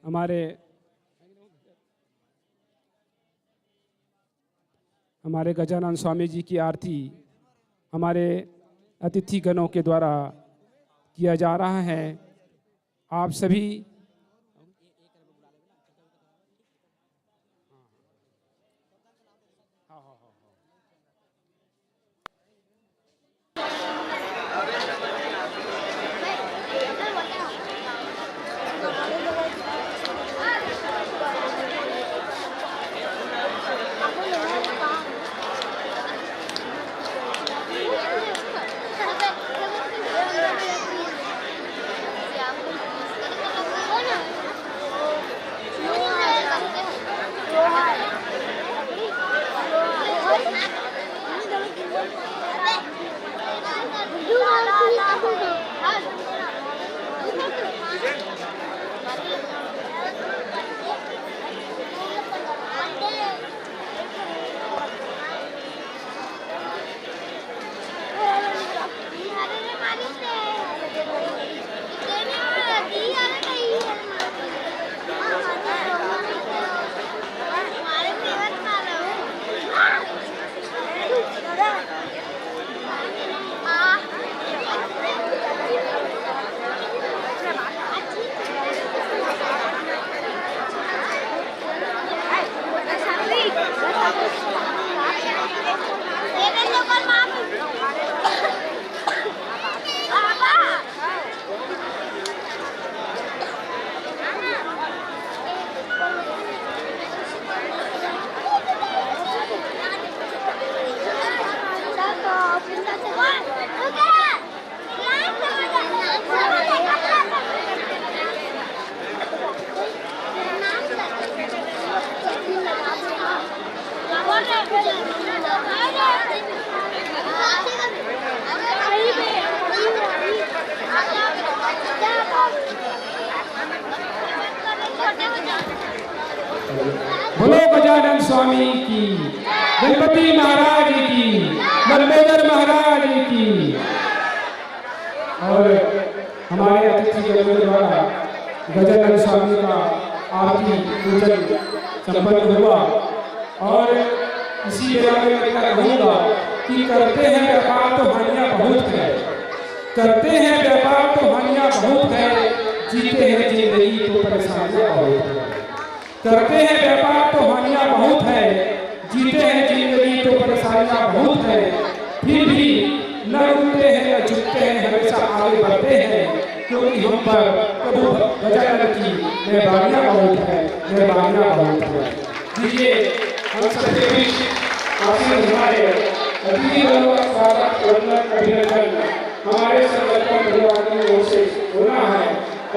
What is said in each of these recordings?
हमारे गजानन स्वामी जी की आरती हमारे अतिथि गणों के द्वारा किया जा रहा है। आप सभी बोलो गजानन स्वामी की, गणपति महाराज की, लंबेदर महाराज की। और हमारे अतिथि के द्वारा गजानन स्वामी का आरती पूजन संपन्न हुआ। और इसी बारे में मैं कहूँगा कि करते हैं व्यापार तो हानियाँ बहुत है, करते हैं व्यापार तो हानियाँ बहुत है, जीते हैं जिंदगी तो परेशानियाँ बहुत है। करते हैं व्यापार तो हानियाँ बहुत है, जीते हैं जिंदगी तो परेशानियाँ बहुत है। फिर भी न रुकते हैं न झुकते हैं, हमेशा आगे बढ़ते हैं, क्योंकि हम पर प्रभु गजानन की मेहरबानियाँ बहुत है, मेहरबानियाँ बहुत है। दीजिए हम सबके बीच आसीन हमारे अतिथिगणों का स्वागत, वंदन, अभिनंदन हमारे संगठन परिवार की ओर से होना है।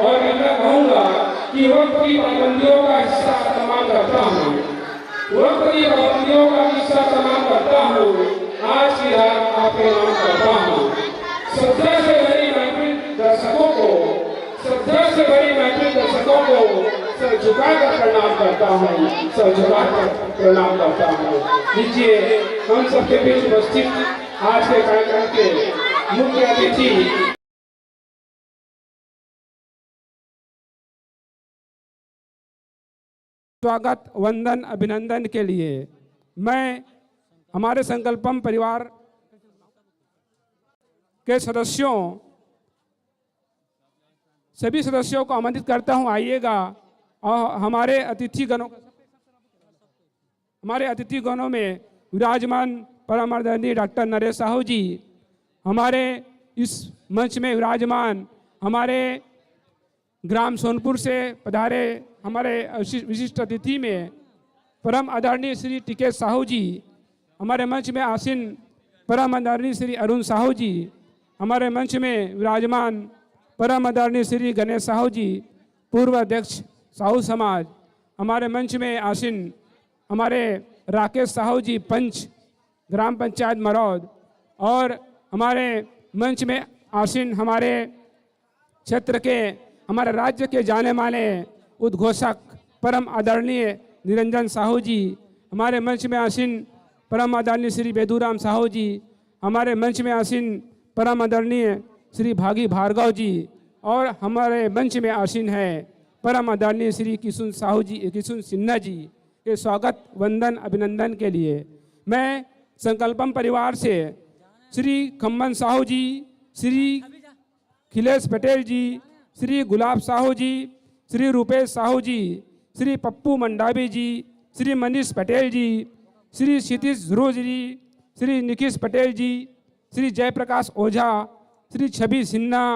और मैं कहूँगा कि वक्त की पाबंदियों का हिस्सा तमाम करता हूँ, वक्त की पाबंदियों का हिस्सा तमाम करता हूँ। आज की रात आपके नाम करता हूँ। श्रद्धा से भरी महफिल दर्शकों को, श्रद्धा से भरी महफिल दर्शकों को सर झुकाकर प्रणाम करता हूँ, सर झुकाकर प्रणाम करता हूँ। लीजिए हम सबके बीच उपस्थित आज के कार्यक्रम के मुख्य अतिथि स्वागत, वंदन, अभिनंदन के लिए मैं हमारे संकल्पम परिवार के सदस्यों, सभी सदस्यों को आमंत्रित करता हूं, आइएगा। और हमारे अतिथि गणों में विराजमान परम आदरणीय डॉक्टर नरेश साहू जी, हमारे इस मंच में विराजमान हमारे ग्राम सोनपुर से पधारे हमारे विशिष्ट अतिथि में परम आदरणीय श्री टीके साहू जी, हमारे मंच में आसीन परम आदरणीय श्री अरुण साहू जी, हमारे मंच में विराजमान परम आदरणीय श्री गणेश साहू जी, पूर्व अध्यक्ष साहू समाज, हमारे मंच में आसीन हमारे राकेश साहू जी, पंच ग्राम पंचायत मरौद, और हमारे मंच में आसीन हमारे क्षेत्र के, हमारे राज्य के जाने माने उद्घोषक परम आदरणीय निरंजन साहू जी, हमारे मंच में आसीन परम आदरणीय श्री बेदूराम साहू जी, हमारे मंच में आसीन परम आदरणीय श्री भागी भार्गव जी, और हमारे मंच में आसीन है परम आदरणीय श्री किशुन साहू जी, किशुन सिन्हा जी के स्वागत वंदन अभिनंदन के लिए मैं संकल्पम परिवार से श्री खम्मन साहू जी, श्री खिलेश पटेल जी, श्री गुलाब साहू जी, श्री रूपेश साहू जी, श्री पप्पू मंडावी जी, श्री मनीष पटेल जी, श्री क्षितिज ध्रुव जी, श्री निखिश पटेल जी, श्री जयप्रकाश ओझा, श्री छवि सिन्हा,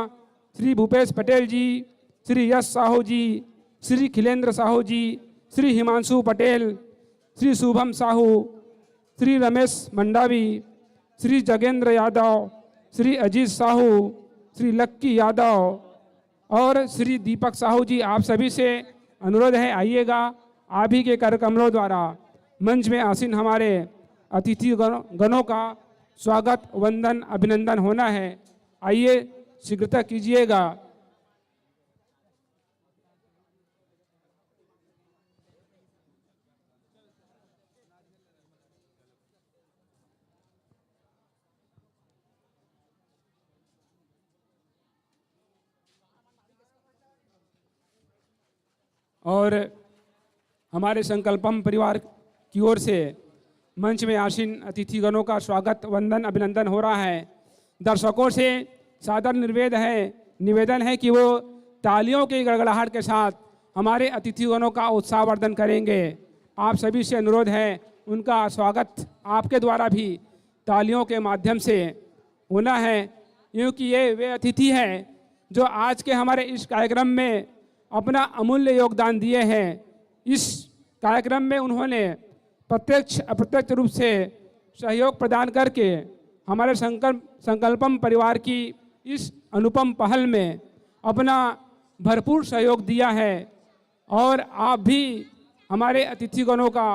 श्री भूपेश पटेल जी, श्री यश साहू जी, श्री खिलेंद्र साहू जी, श्री हिमांशु पटेल, श्री शुभम साहू, श्री रमेश मंडावी, श्री जगेंद्र यादव, श्री अजीत साहू, श्री लक्की यादव और श्री दीपक साहू जी, आप सभी से अनुरोध है आइएगा। आप ही के कर कमलों द्वारा मंच में आसीन हमारे अतिथि गणों का स्वागत वंदन अभिनंदन होना है। आइए शीघ्रता कीजिएगा। और हमारे संकल्पम परिवार की ओर से मंच में आसीन अतिथिगणों का स्वागत वंदन अभिनंदन हो रहा है। दर्शकों से सादर निवेदन है कि वो तालियों की गड़गड़ाहट के साथ हमारे अतिथिगणों का उत्साहवर्धन करेंगे। आप सभी से अनुरोध है उनका स्वागत आपके द्वारा भी तालियों के माध्यम से होना है, क्योंकि ये वे अतिथि हैं जो आज के हमारे इस कार्यक्रम में अपना अमूल्य योगदान दिए हैं। इस कार्यक्रम में उन्होंने प्रत्यक्ष अप्रत्यक्ष रूप से सहयोग प्रदान करके हमारे संकल्पम परिवार की इस अनुपम पहल में अपना भरपूर सहयोग दिया है। और आप भी हमारे अतिथिगणों का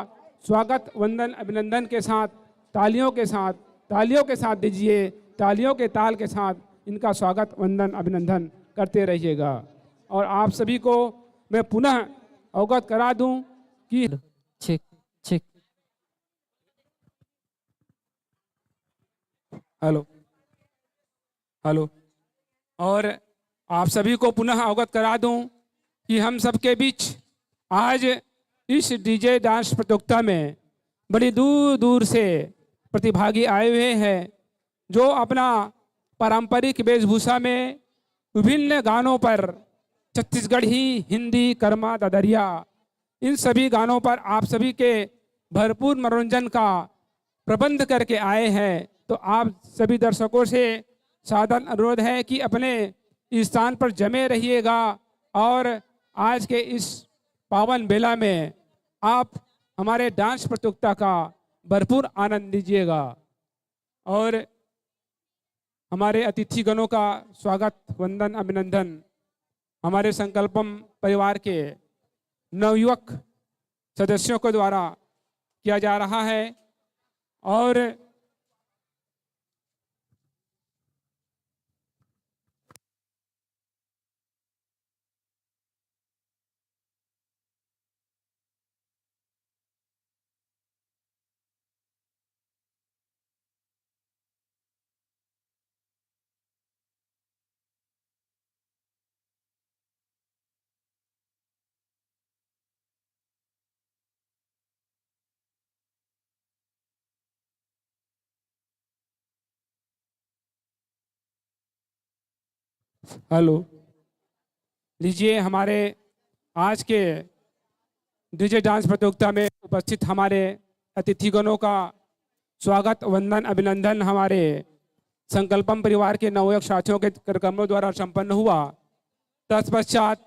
स्वागत वंदन अभिनंदन के साथ तालियों के साथ दीजिए। तालियों के ताल के साथ इनका स्वागत वंदन अभिनंदन करते रहिएगा। और आप सभी को मैं पुनः अवगत करा दूं कि चेक हेलो और आप सभी को पुनः अवगत करा दूं कि हम सबके बीच आज इस डीजे डांस प्रतियोगिता में बड़ी दूर दूर से प्रतिभागी आए हुए हैं, जो अपना पारंपरिक वेशभूषा में विभिन्न गानों पर छत्तीसगढ़ी, हिंदी, कर्मा, ददरिया, इन सभी गानों पर आप सभी के भरपूर मनोरंजन का प्रबंध करके आए हैं। तो आप सभी दर्शकों से सादर अनुरोध है कि अपने स्थान पर जमे रहिएगा और आज के इस पावन बेला में आप हमारे डांस प्रतियोगिता का भरपूर आनंद लीजिएगा। और हमारे अतिथिगणों का स्वागत वंदन अभिनंदन हमारे संकल्पम परिवार के नवयुवक सदस्यों के द्वारा किया जा रहा है। और हेलो लीजिए, हमारे आज के डीजे डांस प्रतियोगिता में उपस्थित हमारे अतिथिगणों का स्वागत वंदन अभिनंदन हमारे संकल्पम परिवार के नवयुवक साथियों के कार्यक्रमों द्वारा संपन्न हुआ। तत्पश्चात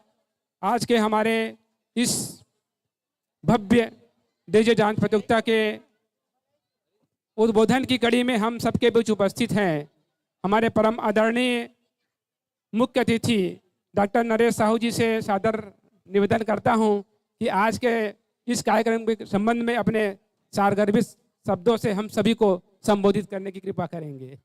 आज के हमारे इस भव्य डीजे डांस प्रतियोगिता के उद्बोधन की कड़ी में हम सबके बीच उपस्थित हैं हमारे परम आदरणीय मुख्य अतिथि डॉक्टर नरेश साहू जी से सादर निवेदन करता हूं कि आज के इस कार्यक्रम के संबंध में अपने सारगर्भित शब्दों से हम सभी को संबोधित करने की कृपा करेंगे।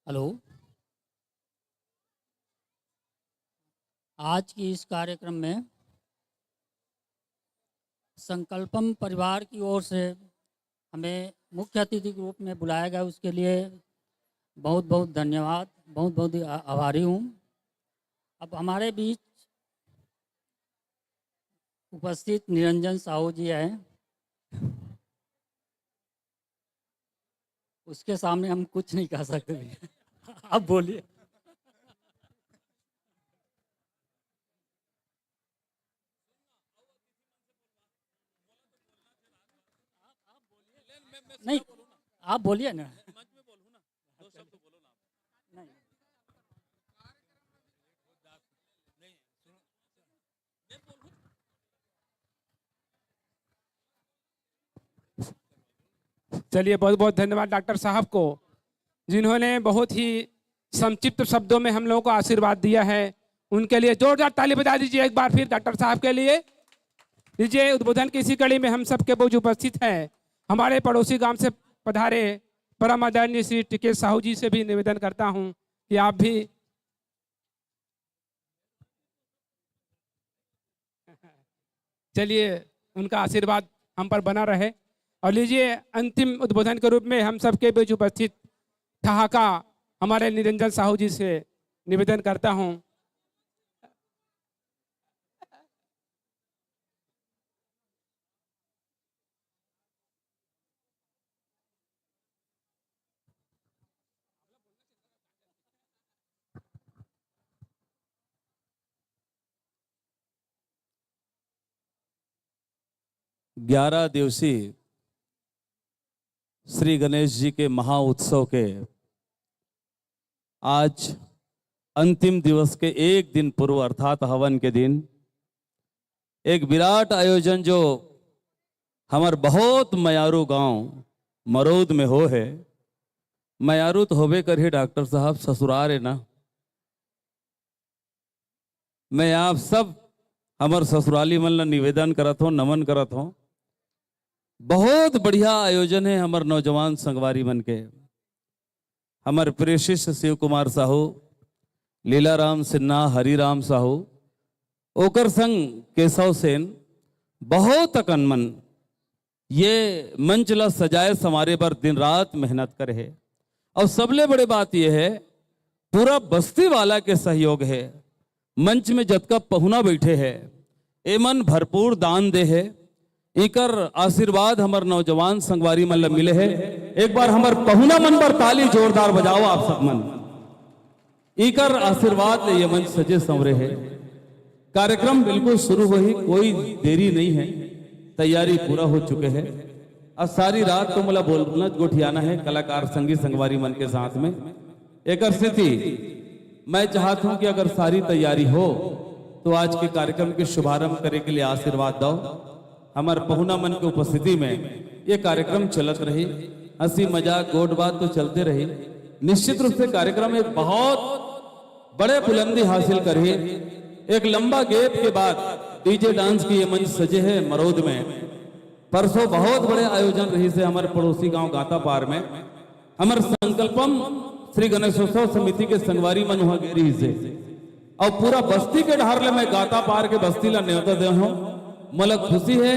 हेलो, आज की इस कार्यक्रम में संकल्पम परिवार की ओर से हमें मुख्य अतिथि के रूप में बुलाया गया, उसके लिए बहुत बहुत धन्यवाद, बहुत बहुत आभारी हूँ। अब हमारे बीच उपस्थित निरंजन साहू जी हैं, उसके सामने हम कुछ नहीं कह सकते भैया। आप बोलिए। नहीं, आप बोलिए ना। नहीं, चलिए, बहुत बहुत धन्यवाद डॉक्टर साहब को, जिन्होंने बहुत ही संक्षिप्त शब्दों में हम लोगों को आशीर्वाद दिया है। उनके लिए जोरदार ताली बजा दीजिए एक बार फिर डॉक्टर साहब के लिए। लीजिए, उद्बोधन की इसी कड़ी में हम सबके बोझ उपस्थित हैं। हमारे पड़ोसी गांव से पधारे परम आदरणीय श्री टीके साहू जी से भी निवेदन करता हूं कि आप भी चलिए, उनका आशीर्वाद हम पर बना रहे। और लीजिए, अंतिम उद्बोधन के रूप में हम सबके बीच उपस्थित ठहाका हमारे निरंजन साहू जी से निवेदन करता हूं। ग्यारह दिवसीय श्री गणेश जी के महाउत्सव के आज अंतिम दिवस के एक दिन पूर्व अर्थात हवन के दिन एक विराट आयोजन जो हमार बहुत मयारू गांव मरौद में हो है। मयारू तो होबे कर ही डॉक्टर साहब, ससुराल है ना। मैं आप सब हमार ससुराली मन ला निवेदन करत हूँ, नमन करत हूँ। बहुत बढ़िया आयोजन है हमार नौजवान संगवारी मन के। हमार प्रिय शिष्य शिव कुमार साहू, लीलाराम सिन्हा, हरिराम साहू, ओकर संग केशव सेन, बहुत अकनमन ये मंच ला सजाए संवारे पर दिन रात मेहनत करे है। और सबले बड़े बात यह है, पूरा बस्ती वाला के सहयोग है। मंच में जतका पहुना बैठे है एमन भरपूर दान दे है। इकर आशीर्वाद हमार नौजवान संगवारी मन ला मिले है। एक बार हमार पहुना मन पर ताली जोरदार बजाओ आप सब मन। इकर आशीर्वाद ले ये मंच सजे संवरे है। कार्यक्रम बिल्कुल शुरू हो ही, कोई देरी नहीं है, तैयारी पूरा हो चुके है। और सारी रात तो मला बोलना गोठियाना है कलाकार संगी संगवारी मन के साथ में। एक स्थिति मैं चाहता हूं कि अगर सारी तैयारी हो तो आज के कार्यक्रम के शुभारंभ करे के लिए आशीर्वाद दो। हमारे पहुना मन की उपस्थिति में ये कार्यक्रम चलत रही, हंसी मजाक गोट बात तो चलते रही। निश्चित रूप से कार्यक्रम एक बहुत बड़े बुलंदी हासिल करी। एक लंबा गैप के बाद डीजे डांस की ये मंच सजे है मरौद में। परसों बहुत बड़े आयोजन रही से हमारे पड़ोसी गांव गातापार में। हमारे संकल्पम श्री गणेशोत्सव समिति के संगवारी मन हुआ गेरी से और पूरा बस्ती के ढारले में गातापार के बस्ती ला न्योता दे हूं। मतलब खुशी है,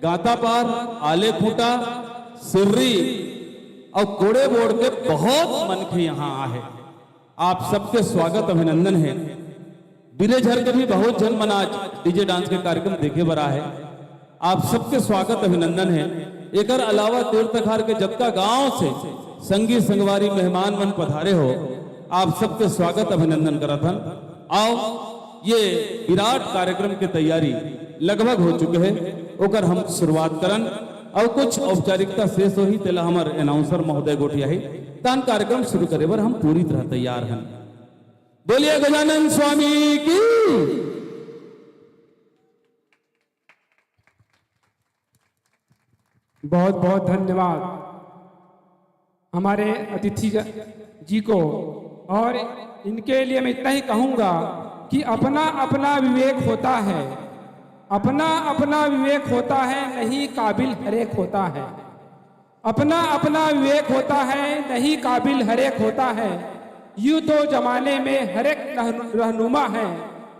गातापार, आले खूंटा, सिर्री और कोड़े बोर्ड के बहुत मन के यहाँ आए। आप सबके स्वागत अभिनंदन है। बिरेझर के भी बहुत जन मन आज डीजे डांस के कार्यक्रम देखे बरा है। आप सबके स्वागत अभिनंदन है। एक अलावा तीर्थखार के जबका गांव से संगी संगवारी मेहमान मन पधारे हो, आप सबके स्वागत अभिनंदन करत हन। आओ, ये विराट कार्यक्रम की तैयारी लगभग हो चुके हैं, ओकर हम शुरुआत करन और कुछ औपचारिकता शेष हो ही तेला हमार अनाउंसर महोदय गोठिया ही तान कार्यक्रम शुरू करे बर हम पूरी तरह तैयार हैं। बोलिए गजानन स्वामी की। बहुत बहुत धन्यवाद हमारे अतिथि जी को। और इनके लिए मैं इतना ही कहूँगा कि अपना अपना विवेक होता है, अपना अपना विवेक होता है, नहीं काबिल हरेक होता है। अपना अपना विवेक होता है, नहीं काबिल हरेक होता है। यूं तो जमाने में हरेक रहनुमा है,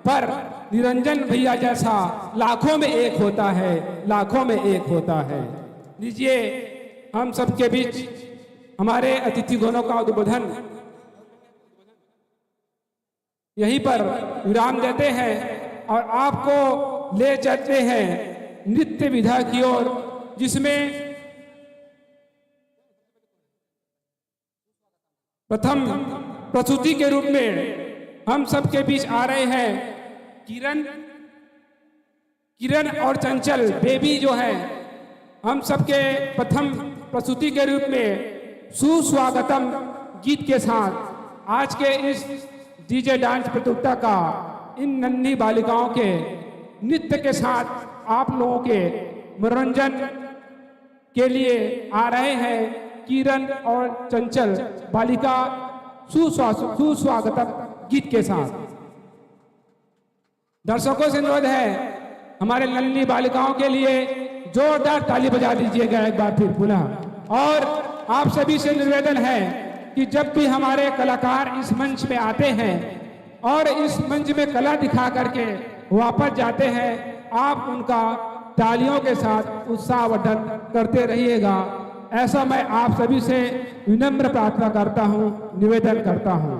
पर निरंजन भैया जैसा लाखों में एक होता है, लाखों में एक होता है। लीजिए हम सबके बीच हमारे अतिथि गणों का उद्बोधन यहीं पर विराम देते हैं और आपको ले चलते हैं नृत्य विधा की ओर, जिसमें प्रथम प्रस्तुति के रूप में हम सबके बीच आ रहे हैं किरण और चंचल बेबी जो है, हम सबके प्रथम प्रस्तुति के रूप में सुस्वागतम गीत के साथ आज के इस डीजे डांस प्रतियोगिता का इन नन्ही बालिकाओं के नृत्य के साथ आप लोगों के मनोरंजन के लिए आ रहे हैं किरण और चंचल बालिका सुस्वागतम गीत के साथ। दर्शकों से अनुरोध है हमारे नन्ही बालिकाओं के लिए जोरदार ताली बजा दीजिएगा एक बार फिर पुनः। और आप सभी से निवेदन है कि जब भी हमारे कलाकार इस मंच में आते हैं और इस मंच में कला दिखा करके वापस जाते हैं, आप उनका तालियों के साथ उत्साहवर्धन करते रहिएगा, ऐसा मैं आप सभी से विनम्र प्रार्थना करता हूं, निवेदन करता हूं।